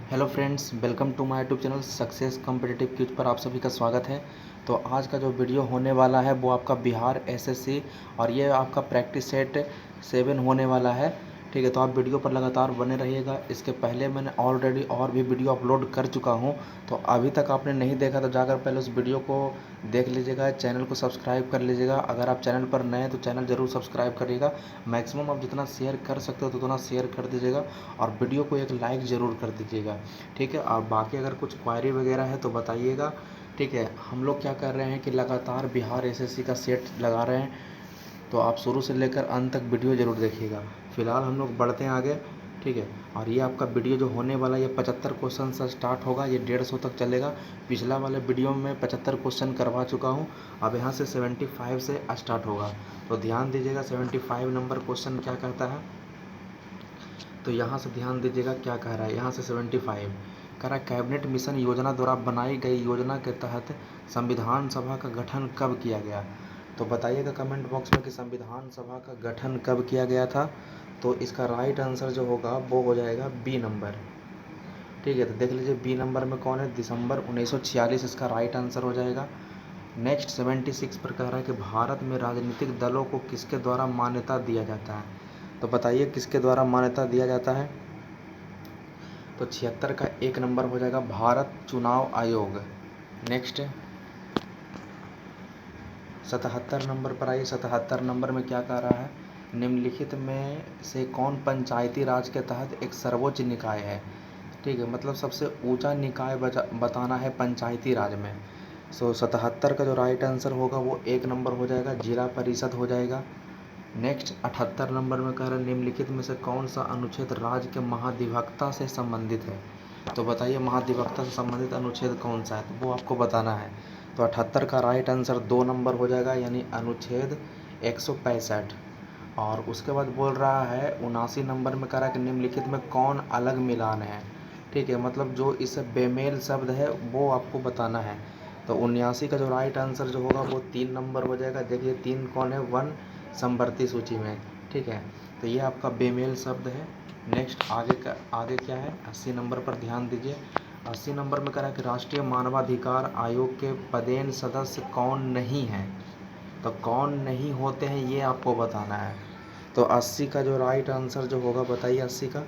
Hello friends, welcome to my YouTube channel success competitive quiz पर आप सभी का स्वागत है। तो आज का जो वीडियो होने वाला है वो आपका बिहार एसएससी और ये आपका प्रैक्टिस सेट 7 होने वाला है। ठीक है, तो आप वीडियो पर लगातार बने रहिएगा। इसके पहले मैंने ऑलरेडी और भी वीडियो अपलोड कर चुका हूँ, तो अभी तक आपने नहीं देखा तो जाकर पहले उस वीडियो को देख लीजिएगा। चैनल को सब्सक्राइब कर लीजिएगा। अगर आप चैनल पर नए हैं तो चैनल ज़रूर सब्सक्राइब करिएगा। मैक्सिमम आप जितना शेयर कर सकते हो तो उतना शेयर कर दीजिएगा और वीडियो को एक लाइक ज़रूर कर दीजिएगा। ठीक है, और बाकी अगर कुछ क्वायरी वगैरह है तो बताइएगा। ठीक है, हम लोग क्या कर रहे हैं कि लगातार बिहार एसएससी का सेट लगा रहे हैं, तो आप शुरू से लेकर अंत तक वीडियो ज़रूर देखिएगा। फिलहाल हम लोग बढ़ते हैं आगे। ठीक है, और ये आपका वीडियो जो होने वाला है ये 75 क्वेश्चन से स्टार्ट होगा, ये 150 तक चलेगा। पिछला वाले वीडियो में 75 क्वेश्चन करवा चुका हूँ, अब यहाँ से 75 से स्टार्ट होगा। तो ध्यान दीजिएगा 75 नंबर क्वेश्चन क्या कहता है। तो यहाँ से ध्यान दीजिएगा क्या कह रहा है। यहाँ से 75 कह रहा है, कैबिनेट मिशन योजना द्वारा बनाई गई योजना के तहत संविधान सभा का गठन कब किया गया। तो बताइएगा कमेंट बॉक्स में कि संविधान सभा का गठन कब किया गया था। तो इसका राइट आंसर जो होगा वो हो जाएगा बी नंबर। ठीक है, तो देख लीजिए बी नंबर में कौन है, दिसंबर 1946 इसका राइट आंसर हो जाएगा। नेक्स्ट 76 पर कह रहा है कि भारत में राजनीतिक दलों को किसके द्वारा मान्यता दिया जाता है। तो बताइए किसके द्वारा मान्यता दिया जाता है। तो 76 का 1 नंबर हो जाएगा भारत चुनाव आयोग। नेक्स्ट 77 नंबर पर आइए। 77 नंबर में क्या कह रहा है, निम्नलिखित में से कौन पंचायती राज के तहत एक सर्वोच्च निकाय है। ठीक है, मतलब सबसे ऊंचा निकाय बताना है पंचायती राज में। 77 का जो राइट आंसर होगा वो 1 नंबर हो जाएगा, जिला परिषद हो जाएगा। नेक्स्ट 78 नंबर में कह रहा है, निम्नलिखित में से कौन सा अनुच्छेद राज्य के महाधिवक्ता से संबंधित है। तो बताइए महाधिवक्ता से संबंधित अनुच्छेद कौन सा है, तो वो आपको बताना है। तो 78 का राइट आंसर 2 नंबर हो जाएगा, यानी अनुच्छेद 165। और उसके बाद बोल रहा है 79 नंबर में कह रहा है कि निम्नलिखित में कौन अलग मिलान है। ठीक है, मतलब जो इस बेमेल शब्द है वो आपको बताना है। तो 79 का जो राइट आंसर जो होगा वो 3 नंबर हो जाएगा। देखिए 3 कौन है, 1 समवर्ती सूची में। ठीक है, तो ये आपका बेमेल शब्द है। नेक्स्ट आगे क्या है, 80 नंबर पर ध्यान दीजिए। 80 नंबर में कह रहा है कि राष्ट्रीय मानवाधिकार आयोग के पदेन सदस्य कौन नहीं है। तो कौन नहीं होते हैं ये आपको बताना है। तो 80 का जो राइट आंसर जो होगा बताइए 80 का।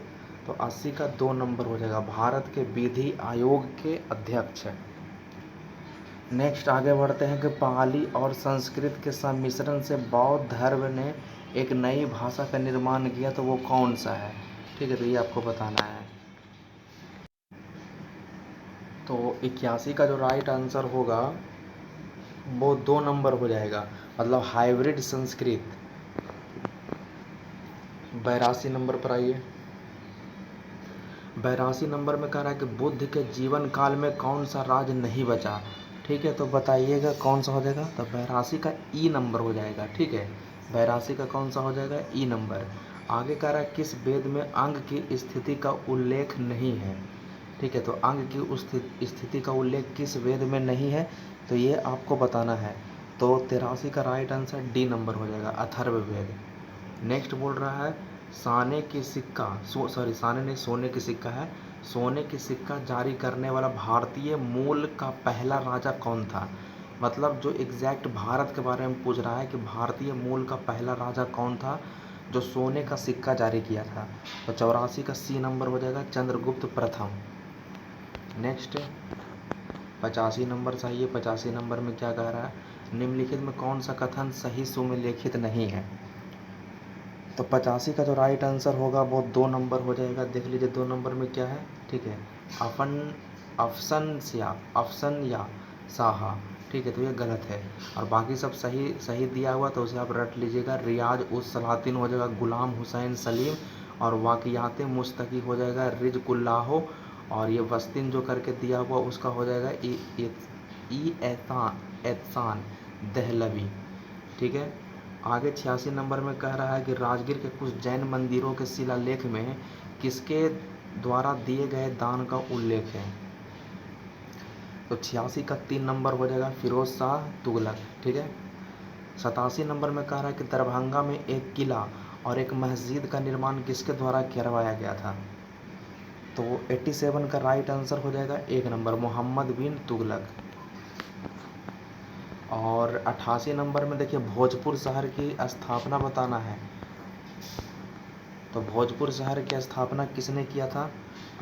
तो 80 का 2 नंबर हो जाएगा, भारत के विधि आयोग के अध्यक्ष है। नेक्स्ट आगे बढ़ते हैं कि पाली और संस्कृत के सम्मिश्रण से बौद्ध धर्म ने एक नई भाषा का निर्माण किया, तो वो कौन सा है। ठीक है, तो ये आपको बताना है। तो 81 का जो राइट आंसर होगा वो 2 नंबर हो जाएगा, मतलब हाइब्रिड संस्कृत। 82 नंबर पर आइए। 82 नंबर में कह रहा है कि बुद्ध के जीवन काल में कौन सा राज नहीं बचा। ठीक है, तो बताइएगा कौन सा हो जाएगा। तो 82 का ई नंबर हो जाएगा। ठीक है, 82 का कौन सा हो जाएगा, ई नंबर। आगे कह रहा है किस वेद में अंग की स्थिति का उल्लेख नहीं है। ठीक है, तो अंग की स्थिति का उल्लेख किस वेद में नहीं है, तो ये आपको बताना है। तो 83 का राइट आंसर डी नंबर हो जाएगा, अथर्ववेद। नेक्स्ट बोल रहा है साने की सिक्का साने नहीं, सोने की सिक्का है। सोने की सिक्का जारी करने वाला भारतीय मूल का पहला राजा कौन था। मतलब जो एग्जैक्ट भारत के बारे में पूछ रहा है कि भारतीय मूल का पहला राजा कौन था जो सोने का सिक्का जारी किया था। तो 84 का सी नंबर हो जाएगा, चंद्रगुप्त प्रथम। नेक्स्ट 85 नंबर चाहिए। 85 नंबर में क्या कह रहा है, निम्नलिखित में कौन सा कथन सही सुमेलिखित नहीं है। तो 85 का जो राइट आंसर होगा वो 2 नंबर हो जाएगा। देख लीजिए 2 नंबर में क्या है। ठीक है, अपन अफसन या साहा। ठीक है, तो ये गलत है और बाकी सब सही सही दिया हुआ, तो उसे आप रट लीजिएगा। रियाज उस सलातिन हो जाएगा, गुलाम हुसैन सलीम। और वाक़ियात मुस्तकी हो जाएगा रिजकुल्लाहो। और ये वस्तिन जो करके दिया हुआ उसका हो जाएगा ई एहसान दहलवी। ठीक है, आगे 86 नंबर में कह रहा है कि राजगीर के कुछ जैन मंदिरों के शिलालेख में किसके द्वारा दिए गए दान का उल्लेख है। तो 86 का 3 नंबर हो जाएगा, फिरोज शाह तुगलक। ठीक है, 87 नंबर में कह रहा है कि दरभंगा में एक किला और एक मस्जिद का निर्माण किसके द्वारा करवाया गया था। तो तो 87 का राइट आंसर हो जाएगा 1 नंबर मोहम्मद बिन तुगलक। और 88 नंबर में देखिए भोजपुर शहर की स्थापना बताना है। तो भोजपुर शहर की स्थापना किसने किया था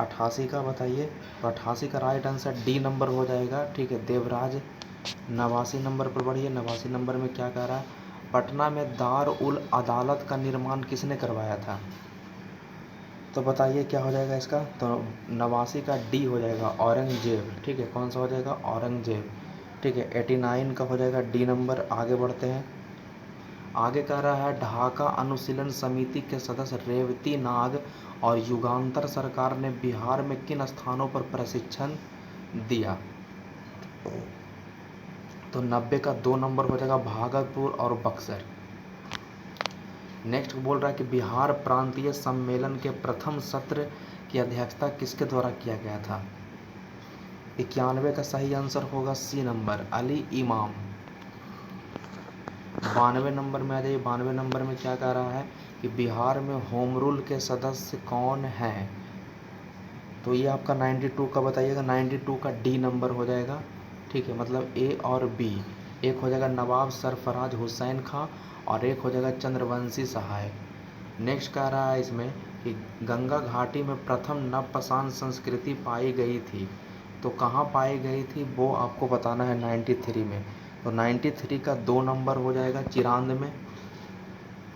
88 का बताइए। तो 88 का राइट आंसर डी नंबर हो जाएगा, ठीक है, देवराज। 89 नंबर पर बढ़िए। 89 नंबर में क्या कह रहा है, पटना में दार उल अदालत का निर्माण किसने करवाया था। तो बताइए क्या हो जाएगा इसका। तो 89 का डी हो जाएगा औरंगजेब, ठीक है, कौन सा हो जाएगा औरंगजेब, ठीक है। 89 का हो जाएगा डी नंबर। आगे बढ़ते हैं। आगे कह रहा है ढाका अनुशीलन समिति के सदस्य रेवती नाग और युगांतर सरकार ने बिहार में किन स्थानों पर प्रशिक्षण दिया। तो 90 का 2 नंबर हो जाएगा भागलपुर और बक्सर। नेक्स्ट बोल रहा है कि बिहार प्रांतीय सम्मेलन के प्रथम सत्र की अध्यक्षता किसके द्वारा किया गया था। 91 का सही आंसर होगा सी नंबर अली इमाम। 92 नंबर में आ जाइए। 92 नंबर में क्या कह रहा है कि बिहार में होम रूल के सदस्य कौन हैं। तो ये आपका 92 का बताइएगा। 92 का डी नंबर हो जाएगा, ठीक है, मतलब ए और बी। एक हो जाएगा नवाब सरफराज हुसैन खां और एक हो जाएगा चंद्रवंशी सहाय। नेक्स्ट कह रहा है इसमें कि गंगा घाटी में प्रथम नवपाषाण संस्कृति पाई गई थी। तो कहाँ पाई गई थी वो आपको बताना है 93 में। तो 93 का 2 नंबर हो जाएगा चिरांद में।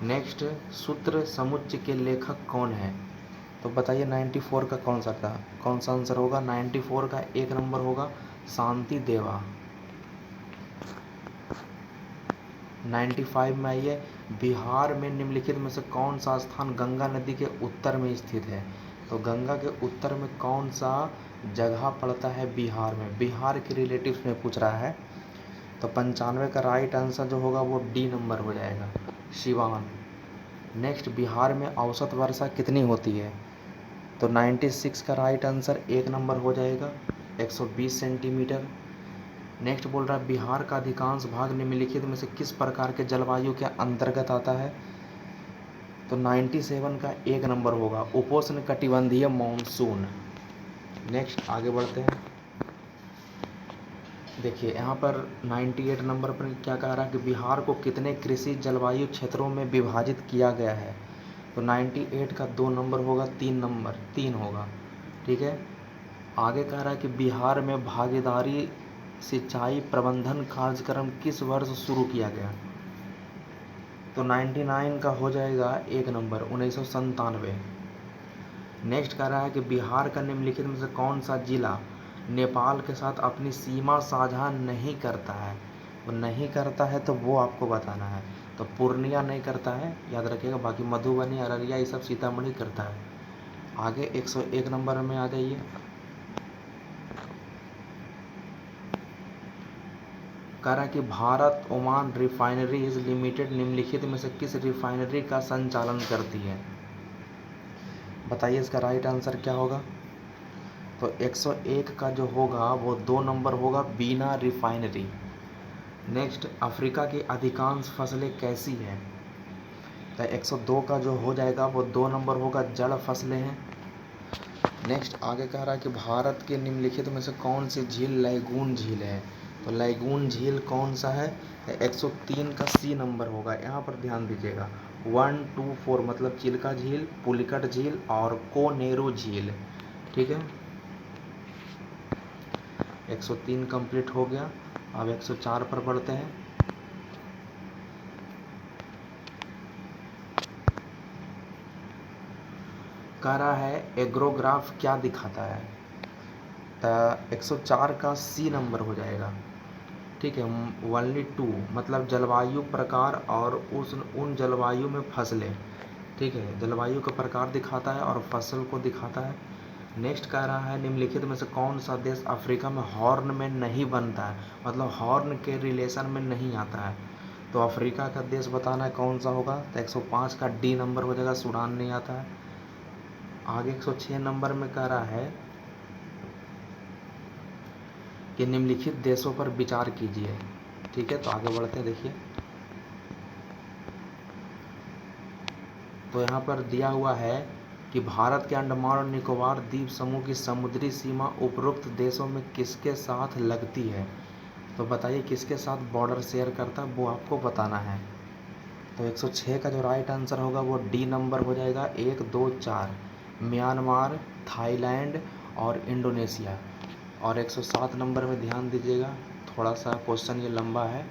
नेक्स्ट सूत्र समुच्चय के लेखक कौन है। तो बताइए 94 का कौन सा आंसर होगा। 94 का 1 नंबर होगा शांति देवा। 95 में आइए। बिहार में निम्नलिखित में से कौन सा स्थान गंगा नदी के उत्तर में स्थित है। तो गंगा के उत्तर में कौन सा जगह पड़ता है बिहार में। बिहार के रिलेटिव्स में पूछ रहा है। तो 95 का राइट आंसर जो होगा वो डी नंबर हो जाएगा सिवान। नेक्स्ट बिहार में औसत वर्षा कितनी होती है। तो 96 का राइट आंसर 1 नंबर हो जाएगा 120 सेंटीमीटर। नेक्स्ट बोल रहा है बिहार का अधिकांश भाग निम्नलिखित में से किस प्रकार के जलवायु के अंतर्गत आता है। तो 97 का 1 नंबर होगा उपोष्ण कटिबंधीय मानसून। नेक्स्ट आगे बढ़ते हैं। देखिए यहाँ पर 98 नंबर पर क्या कह रहा है कि बिहार को कितने कृषि जलवायु क्षेत्रों में विभाजित किया गया है। तो 98 का 2 नंबर होगा 3 होगा, ठीक है। आगे कह रहा है कि बिहार में भागीदारी सिंचाई प्रबंधन कार्यक्रम किस वर्ष शुरू किया गया। तो 99 का हो जाएगा 1 नंबर 1997। नेक्स्ट कह रहा है कि बिहार का निम्नलिखित में से कौन सा जिला नेपाल के साथ अपनी सीमा साझा नहीं करता है। वो नहीं करता है तो वो आपको बताना है। तो पूर्णिया नहीं करता है, याद रखिएगा। बाकी मधुबनी अररिया ये सब सीतामढ़ी करता है। आगे 101 नंबर में आ जाइए। कह रहा है कि भारत ओमान रिफाइनरीज लिमिटेड निम्नलिखित में से किस रिफाइनरी का संचालन करती है। बताइए इसका राइट आंसर क्या होगा। तो 101 का जो होगा वो 2 नंबर होगा बीना रिफाइनरी। नेक्स्ट अफ्रीका की अधिकांश फसलें कैसी हैं। तो 102 का जो हो जाएगा वो 2 नंबर होगा जड़ फसलें हैं। नेक्स्ट आगे कह रहा है कि भारत के निम्नलिखित में से कौन सी झील लैगून झील है। तो लैगून झील कौन सा है। 103 का सी नंबर होगा। यहाँ पर ध्यान दीजिएगा 1, 2, 4 मतलब चिल्का झील, पुलिकट झील और कोनेरो झील, ठीक है। 103 कंप्लीट हो गया। अब 104 पर बढ़ते हैं। कह रहा है एग्रोग्राफ क्या दिखाता है। तो 104 का सी नंबर हो जाएगा, ठीक है। ओनली 2 मतलब जलवायु प्रकार और उन जलवायु में फसलें, ठीक है। जलवायु का प्रकार दिखाता है और फसल को दिखाता है। नेक्स्ट कह रहा है निम्नलिखित में से कौन सा देश अफ्रीका में हॉर्न में नहीं बनता है, मतलब हॉर्न के रिलेशन में नहीं आता है। तो अफ्रीका का देश बताना है कौन सा होगा। तो 105 का डी नंबर हो जाएगा सूडान नहीं आता है। आगे 106 नंबर में कह रहा है कि निम्नलिखित देशों पर विचार कीजिए, ठीक है। तो आगे बढ़ते हैं। देखिए तो यहाँ पर दिया हुआ है कि भारत के अंडमान और निकोबार द्वीप समूह की समुद्री सीमा उपरोक्त देशों में किसके साथ लगती है। तो बताइए किसके साथ बॉर्डर शेयर करता है, वो आपको बताना है। तो 106 का जो राइट आंसर होगा वो डी नंबर हो जाएगा, 1, 2, 4, म्यांमार, थाईलैंड और इंडोनेशिया। और 107 नंबर में ध्यान दीजिएगा, थोड़ा सा क्वेश्चन ये लंबा है।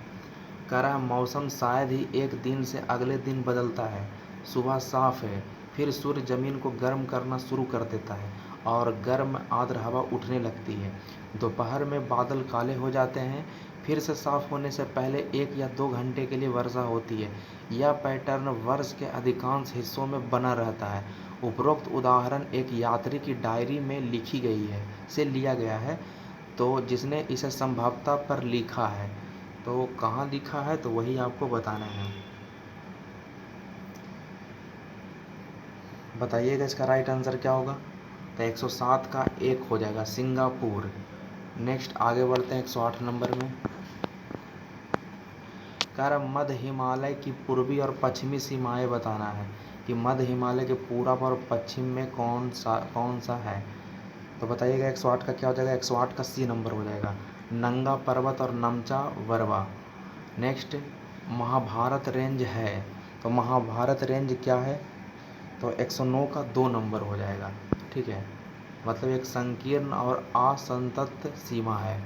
कह रहा है मौसम शायद ही एक दिन से अगले दिन बदलता है, सुबह साफ है, फिर सूर्य जमीन को गर्म करना शुरू कर देता है और गर्म आर्द्र हवा उठने लगती है। दोपहर में बादल काले हो जाते हैं, फिर से साफ होने से पहले 1 या 2 घंटे के लिए वर्षा होती है। यह पैटर्न वर्ष के अधिकांश हिस्सों में बना रहता है। उपरोक्त उदाहरण एक यात्री की डायरी में लिखी गई है से लिया गया है, तो जिसने इसे संभवतः पर लिखा है, तो कहाँ लिखा है तो वही आपको बताना है। बताइएगा इसका राइट आंसर क्या होगा। तो 107 का 1 हो जाएगा, सिंगापुर। नेक्स्ट आगे बढ़ते हैं 108 नंबर में। कह रहा मध्य हिमालय की पूर्वी और पश्चिमी सीमाएं बताना है कि मध्य हिमालय के पूरब और पश्चिम में कौन सा है। तो बताइएगा 108 का क्या हो जाएगा। 108 का सी नंबर हो जाएगा, नंगा पर्वत और नमचा वरवा। नेक्स्ट महाभारत रेंज है, तो महाभारत रेंज क्या है। तो 109 का 2 नंबर हो जाएगा, ठीक है, मतलब एक संकीर्ण और असंतत सीमा है।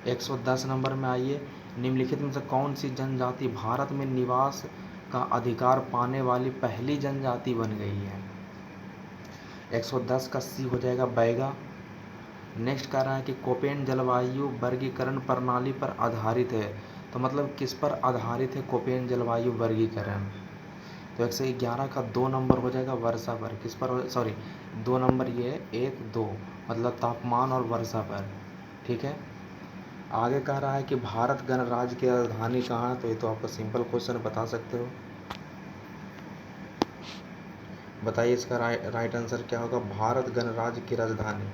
110 नंबर में आइए, निम्नलिखित में से कौन सी जनजाति भारत में निवास का अधिकार पाने वाली पहली जनजाति बन गई है। 110 का सी हो जाएगा, बैगा। नेक्स्ट कह रहा है कि कोपेन जलवायु वर्गीकरण प्रणाली पर आधारित है, तो मतलब किस पर आधारित है कोपेन जलवायु वर्गीकरण। तो 111 का 2 नंबर हो जाएगा, वर्षा पर। किस पर, सॉरी 2 नंबर ये 1, 2, मतलब तापमान और वर्षा पर, ठीक है। आगे कह रहा है कि भारत गणराज्य की राजधानी कहाँ है, तो ये तो आपको सिंपल क्वेश्चन बता सकते हो। बताइए इसका राइट आंसर क्या होगा, भारत गणराज्य की राजधानी।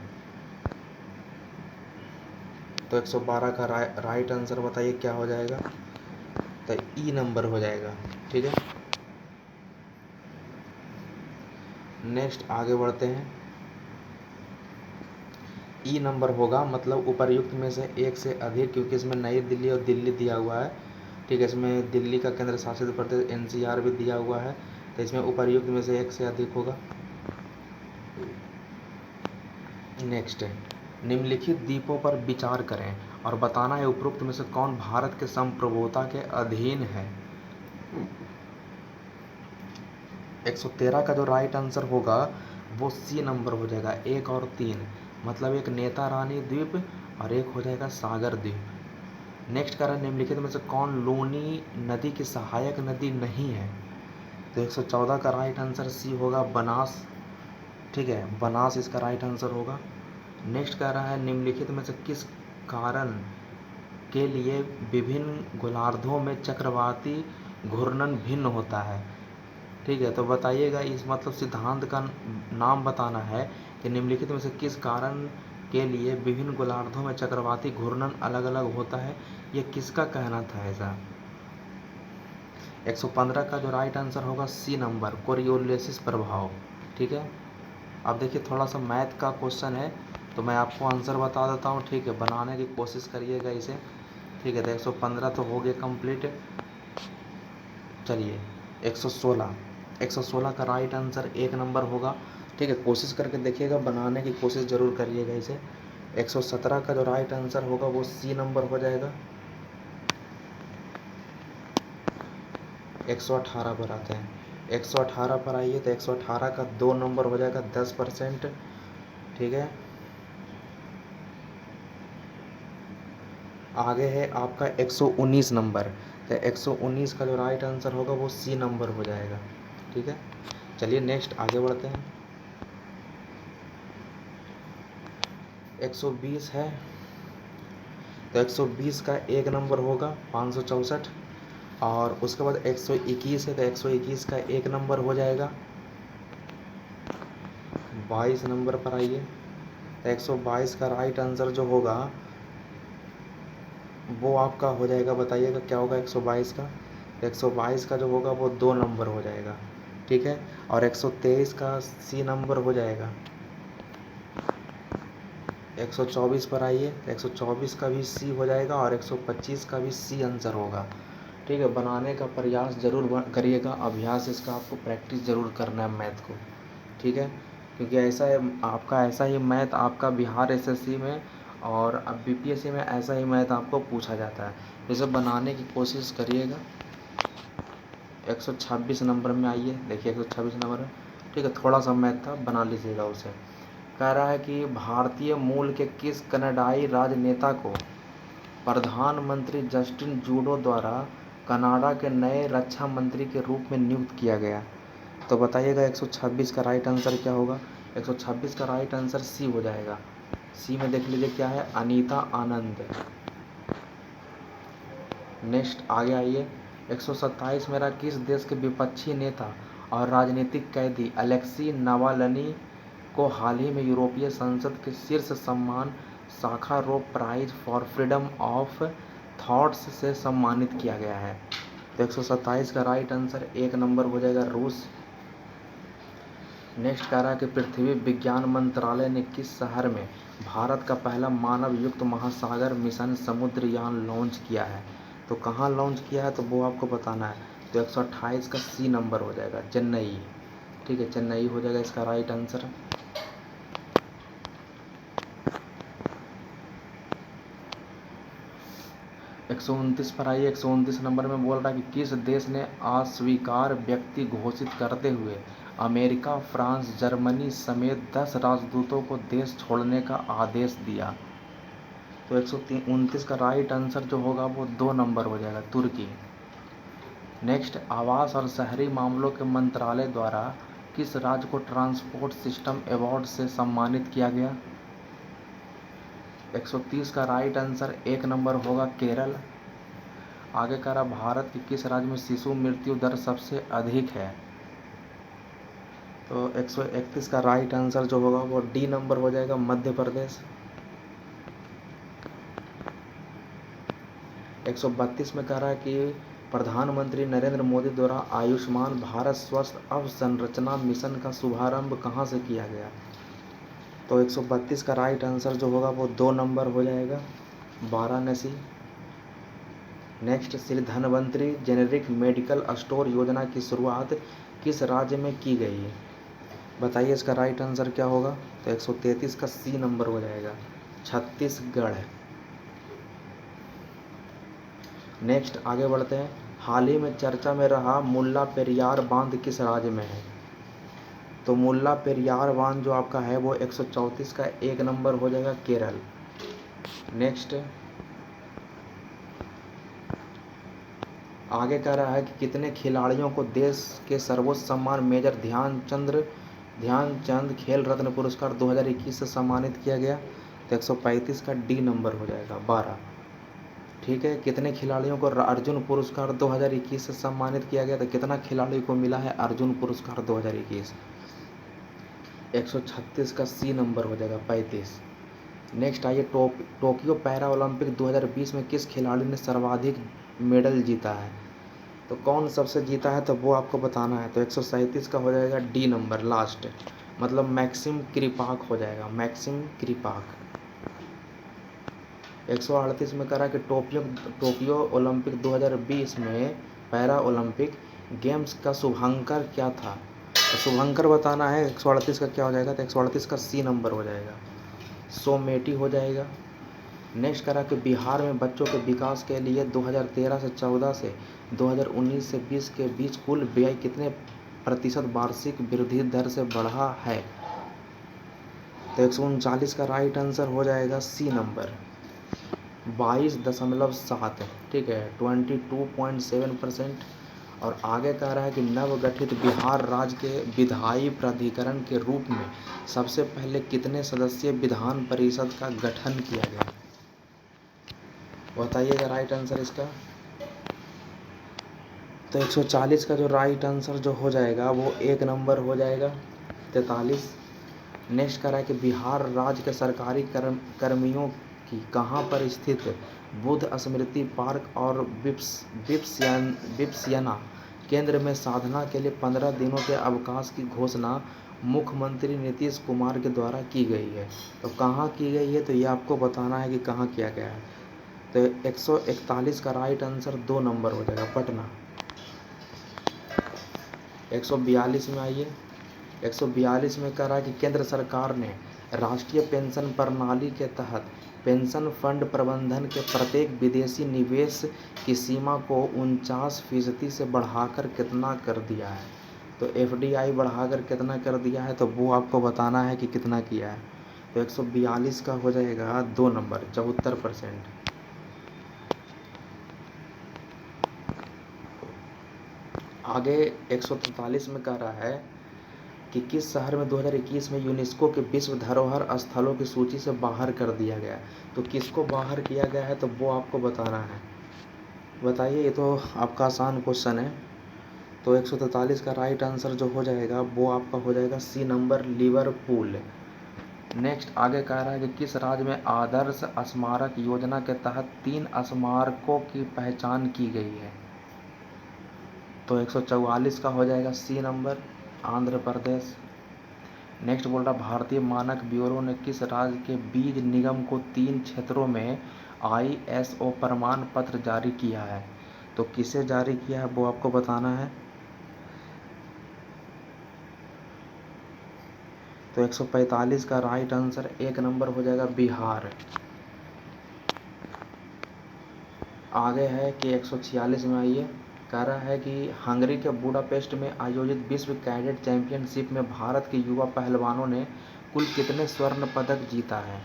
तो 112 का राइट आंसर बताइए क्या हो जाएगा। तो ई नंबर हो जाएगा, ठीक है। नेक्स्ट आगे बढ़ते हैं। ई नंबर होगा मतलब उपर्युक्त में से एक से अधिक, क्योंकि इसमें नई दिल्ली और दिल्ली दिया हुआ है, ठीक है। इसमें दिल्ली का केंद्र शासित प्रदेश NCR भी दिया हुआ है, तो इसमें उपर्युक्त में से एक से अधिक होगा। नेक्स्ट है, निम्नलिखित द्वीपों पर विचार करें और बताना है उपरोक्त में से कौन भारत के संप्रभुता के अधीन है। 113 का जो राइट आंसर होगा वो सी नंबर हो जाएगा, 1 और 3, मतलब एक नेता रानी द्वीप और एक हो जाएगा सागर द्वीप। नेक्स्ट कारण निम्नलिखित में से कौन लूनी नदी की सहायक नदी नहीं है। तो 114 का राइट आंसर सी होगा, बनास, ठीक है, बनास इसका राइट आंसर होगा। नेक्स्ट कह रहा है निम्नलिखित में से किस कारण के लिए विभिन्न गोलार्धों में चक्रवाती घूर्णन भिन्न होता है, ठीक है। तो बताइएगा इस मतलब सिद्धांत का नाम बताना है कि निम्नलिखित में से किस कारण के लिए विभिन्न गोलार्धों में चक्रवाती घूर्णन अलग अलग होता है, ये किसका कहना था ऐसा। 115 का जो राइट आंसर होगा सी नंबर, कोरियोलिसिस प्रभाव, ठीक है। अब देखिए थोड़ा सा मैथ का क्वेश्चन है, तो मैं आपको आंसर बता देता हूँ, ठीक है, बनाने की कोशिश करिएगा इसे, ठीक है। तो 115 तो हो गया कंप्लीट। चलिए 116 का राइट आंसर 1 नंबर होगा, ठीक है। कोशिश करके देखिएगा, बनाने की कोशिश ज़रूर करिएगा इसे। 117 का जो राइट आंसर होगा वो सी नंबर हो जाएगा। 118 पर आते हैं। 118 पर आइए, तो 118 का 2 नंबर हो जाएगा, 10%, ठीक है। आगे है आपका 119 नंबर, तो 119 का जो राइट आंसर होगा वो सी नंबर हो जाएगा, ठीक है। चलिए नेक्स्ट आगे बढ़ते हैं। 120 है, तो 120 का 1 नंबर होगा, 564, और उसके बाद 121 है, तो 121 का 1 नंबर हो जाएगा, 22 नंबर पर आइए। तो 122 का राइट आंसर जो होगा वो आपका हो जाएगा, बताइएगा क्या होगा 122 का। 122 का जो होगा वो 2 नंबर हो जाएगा, ठीक है। और 123 का सी नंबर हो जाएगा। 124 पर आइए, 124 का भी सी हो जाएगा और 125 का भी सी आंसर होगा, ठीक है। बनाने का प्रयास जरूर करिएगा, अभ्यास इसका आपको प्रैक्टिस ज़रूर करना है मैथ को, ठीक है। क्योंकि ऐसा है आपका, ऐसा ही मैथ आपका बिहार एसएससी में और अब बीपीएससी में ऐसा ही मैथ आपको पूछा जाता है। इसे बनाने की कोशिश करिएगा। 126 नंबर में आइए, देखिए 126 नंबर है, ठीक है। थोड़ा सा मैथ था, बना लीजिएगा उसे। कह रहा है कि भारतीय मूल के किस कनाडाई राजनेता को प्रधानमंत्री जस्टिन ट्रूडो द्वारा कनाडा के नए रक्षा मंत्री के रूप में नियुक्त किया गया। तो बताइएगा 126 का राइट आंसर क्या होगा। 126 का राइट आंसर सी हो जाएगा। सी में देख लीजिए क्या है, अनीता आनंद। नेक्स्ट आगे आइए। 127 मेरा, किस देश के विपक्षी नेता और राजनीतिक कैदी अलेक्सी नावाल्नी को हाल ही में यूरोपीय संसद के शीर्ष सम्मान Sakharov prize for freedom of thoughts से सम्मानित किया गया है। तो 127 का राइट आंसर 1 नंबर हो जाएगा, रूस। नेक्स्ट कह रहा है कि पृथ्वी विज्ञान मंत्रालय ने किस शहर में भारत का पहला मानव युक्त महासागर मिशन समुद्रयान लॉन्च किया है। तो कहाँ लॉन्च किया है तो वो आपको बताना है। तो 128 का सी नंबर हो जाएगा, चेन्नई, ठीक है। चेन्नई हो जाएगा इसका राइट आंसर। एक सौ 129 पर आइए। 129 नंबर में बोल रहा है कि किस देश ने अस्वीकार व्यक्ति घोषित करते हुए अमेरिका, फ्रांस, जर्मनी समेत 10 राजदूतों को देश छोड़ने का आदेश दिया। तो 129 का राइट आंसर जो होगा वो 2 नंबर हो जाएगा, तुर्की। नेक्स्ट, आवास और शहरी मामलों के मंत्रालय द्वारा किस राज्य को ट्रांसपोर्ट सिस्टम अवार्ड से सम्मानित किया गया। 130 का राइट आंसर 1 नंबर होगा, केरल। आगे कह रहा भारत के किस राज्य में शिशु मृत्यु दर सबसे अधिक है। तो 131 का राइट आंसर जो होगा वो डी नंबर हो जाएगा, मध्य प्रदेश। 132 में कह रहा है कि प्रधानमंत्री नरेंद्र मोदी द्वारा आयुष्मान भारत स्वस्थ अवसंरचना मिशन का शुभारंभ कहाँ से किया गया। तो 132 का राइट आंसर जो होगा वो 2 नंबर हो जाएगा, Varanasi. Next, Shri Dhanvantari generic medical store योजना की शुरुआत किस राज्य में की गई है। बताइए इसका राइट आंसर क्या होगा। तो 133 का सी नंबर हो जाएगा, छत्तीसगढ़। नेक्स्ट आगे बढ़ते हैं। हाल ही में चर्चा में रहा मुल्ला पेरियार बांध किस राज्य में है। तो मुल्ला पेरियार बांध जो आपका है वो 134 का 1 नंबर हो जाएगा, केरल। नेक्स्ट आगे कह रहा है कि कितने खिलाड़ियों को देश के सर्वोच्च सम्मान मेजर ध्यानचंद खेल रत्न पुरस्कार 2021 से सम्मानित किया गया। तो 135 का डी नंबर हो जाएगा, 12, ठीक है। कितने खिलाड़ियों को अर्जुन पुरस्कार 2021 से सम्मानित किया गया। तो कितना खिलाड़ी को मिला है अर्जुन पुरस्कार 2021। 136 का सी नंबर हो जाएगा, 35। नेक्स्ट आइए, टोक्यो पैरा ओलंपिक 2020 में किस खिलाड़ी ने सर्वाधिक मेडल जीता है। तो कौन सबसे जीता है तो वो आपको बताना है। तो 137 का हो जाएगा, डी नंबर, लास्ट, मतलब मैक्सिम क्रीपाक हो जाएगा, मैक्सिम क्रीपाक। 138 में कह रहा है कि टोक्यो ओलंपिक 2020 में पैरा ओलंपिक गेम्स का शुभांकर क्या था। तो शुभांकर बताना है। 138 का क्या हो जाएगा। तो 138 का सी नंबर हो जाएगा, सोमेटी हो जाएगा। नेक्स्ट करा कि बिहार में बच्चों के विकास के लिए 2013 से 14 से 2019 से 20 के बीच कुल व्यय कितने प्रतिशत वार्षिक वृद्धि दर से बढ़ा है। तो 139 का राइट आंसर हो जाएगा सी नंबर, 22.7, ठीक है, 22.7%। और आगे कह रहा है कि नवगठित बिहार राज्य के विधायी प्राधिकरण के रूप में सबसे पहले कितने सदस्यीय विधान परिषद का गठन किया गया। बताइएगा राइट आंसर इसका। तो 140 का जो राइट आंसर जो हो जाएगा वो 1 नंबर हो जाएगा, 43। नेक्स्ट कह रहा है कि बिहार राज्य के सरकारी कर्मियों की कहाँ पर स्थित बुद्ध स्मृति पार्क और विप्सियाना केंद्र में साधना के लिए 15 दिनों के अवकाश की घोषणा मुख्यमंत्री नीतीश कुमार के द्वारा की गई है। तो कहाँ की गई है, तो ये आपको बताना है कि कहाँ किया गया है। तो 141 का राइट आंसर 2 नंबर हो जाएगा, पटना। 142 में आइए। 142 में कह रहा है कि केंद्र सरकार ने राष्ट्रीय पेंशन प्रणाली के तहत पेंशन फंड प्रबंधन के प्रत्येक विदेशी निवेश की सीमा को 49% से बढ़ाकर कितना कर दिया है। तो FDI बढ़ाकर कितना कर दिया है, तो वो आपको बताना है कि कितना किया है। तो 142 का हो जाएगा 2 नंबर, 74%। आगे 143 में कह रहा है कि किस शहर में 2021 में यूनेस्को के विश्व धरोहर स्थलों की सूची से बाहर कर दिया गया। तो किसको बाहर किया गया है, तो वो आपको बताना है। बताइए, ये तो आपका आसान क्वेश्चन है। तो 143 का राइट आंसर जो हो जाएगा वो आपका हो जाएगा C नंबर, लिवरपूल। नेक्स्ट आगे कह रहा है कि किस राज्य में आदर्श स्मारक योजना के तहत 3 स्मारकों की पहचान की गई है। तो 144 का हो जाएगा C number, Andhra Pradesh. Next बोल रहा भारतीय मानक ब्यूरो ने किस राज्य के बीज निगम को 3 क्षेत्रों में ISO प्रमाण पत्र जारी किया है। तो किसे जारी किया है वो आपको बताना है। तो 145 का राइट आंसर 1 नंबर हो जाएगा, बिहार। आगे है कि 146 में आइए। कह रहा है कि हंगरी के बुडापेस्ट में आयोजित विश्व कैडेट चैंपियनशिप में भारत के युवा पहलवानों ने कुल कितने स्वर्ण पदक जीता है।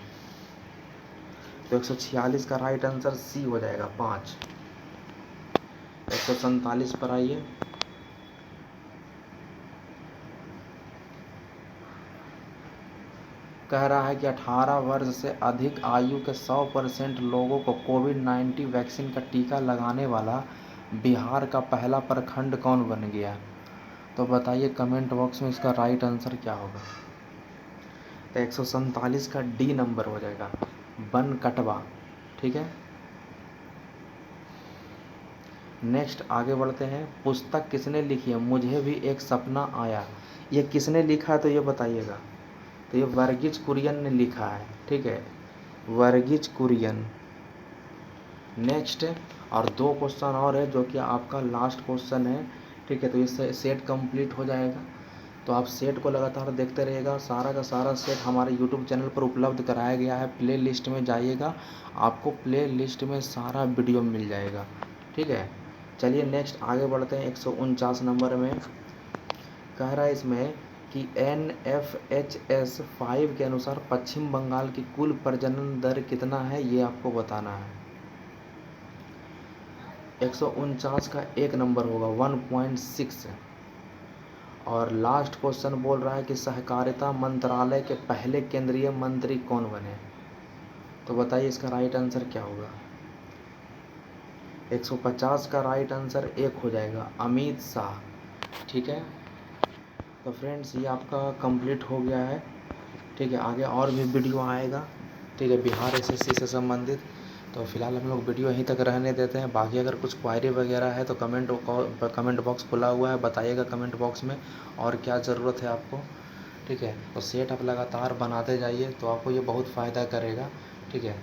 तो 146 का राइट आंसर C हो जाएगा, 5। 147 पर आइए। कह रहा है कि 18 वर्ष से अधिक आयु के 100% लोगों को कोविड-19 वैक्सीन का टीका लगाने वाला बिहार का पहला प्रखंड कौन बन गया। तो बताइए कमेंट बॉक्स में इसका राइट आंसर क्या होगा। तो 147 का D नंबर हो जाएगा, बनकटवा। ठीक है। नेक्स्ट आगे बढ़ते हैं। पुस्तक किसने लिखी है, मुझे भी एक सपना आया। ये किसने लिखा है, तो ये बताइएगा। तो ये वर्गीज कुरियन ने लिखा है। ठीक है, वर्गीज कुरियन। नेक्स्ट और 2 क्वेश्चन और है जो कि आपका लास्ट क्वेश्चन है। ठीक है, तो इससे सेट कंप्लीट हो जाएगा। तो आप सेट को लगातार देखते रहिएगा। सारा का सारा सेट हमारे यूट्यूब चैनल पर उपलब्ध कराया गया है। प्ले लिस्ट में जाइएगा, आपको प्ले लिस्ट में सारा वीडियो मिल जाएगा। ठीक है, चलिए नेक्स्ट आगे बढ़ते हैं। 149 नंबर में कह रहा है इसमें कि NFHS 5 के अनुसार पश्चिम बंगाल की कुल प्रजनन दर कितना है, ये आपको बताना है। 149 का 1 नंबर होगा, 1.6। और लास्ट क्वेश्चन बोल रहा है कि सहकारिता मंत्रालय के पहले केंद्रीय मंत्री कौन बने। तो बताइए इसका राइट आंसर क्या होगा। 150 का राइट आंसर 1 हो जाएगा, अमित शाह। ठीक है, तो फ्रेंड्स ये आपका कंप्लीट हो गया है। ठीक है, आगे और भी वीडियो आएगा। ठीक है, बिहार SSC से संबंधित। तो फिलहाल हम लोग वीडियो यहीं तक रहने देते हैं। बाकी अगर कुछ क्वायरी वगैरह है तो कमेंट बॉक्स खुला हुआ है, बताइएगा कमेंट बॉक्स में और क्या ज़रूरत है आपको। ठीक है, तो सेट आप लगातार बनाते जाइए तो आपको ये बहुत फ़ायदा करेगा। ठीक है,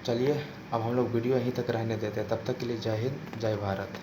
चलिए अब हम लोग वीडियो यहीं तक रहने देते हैं। तब तक के लिए जय हिंद, जय भारत।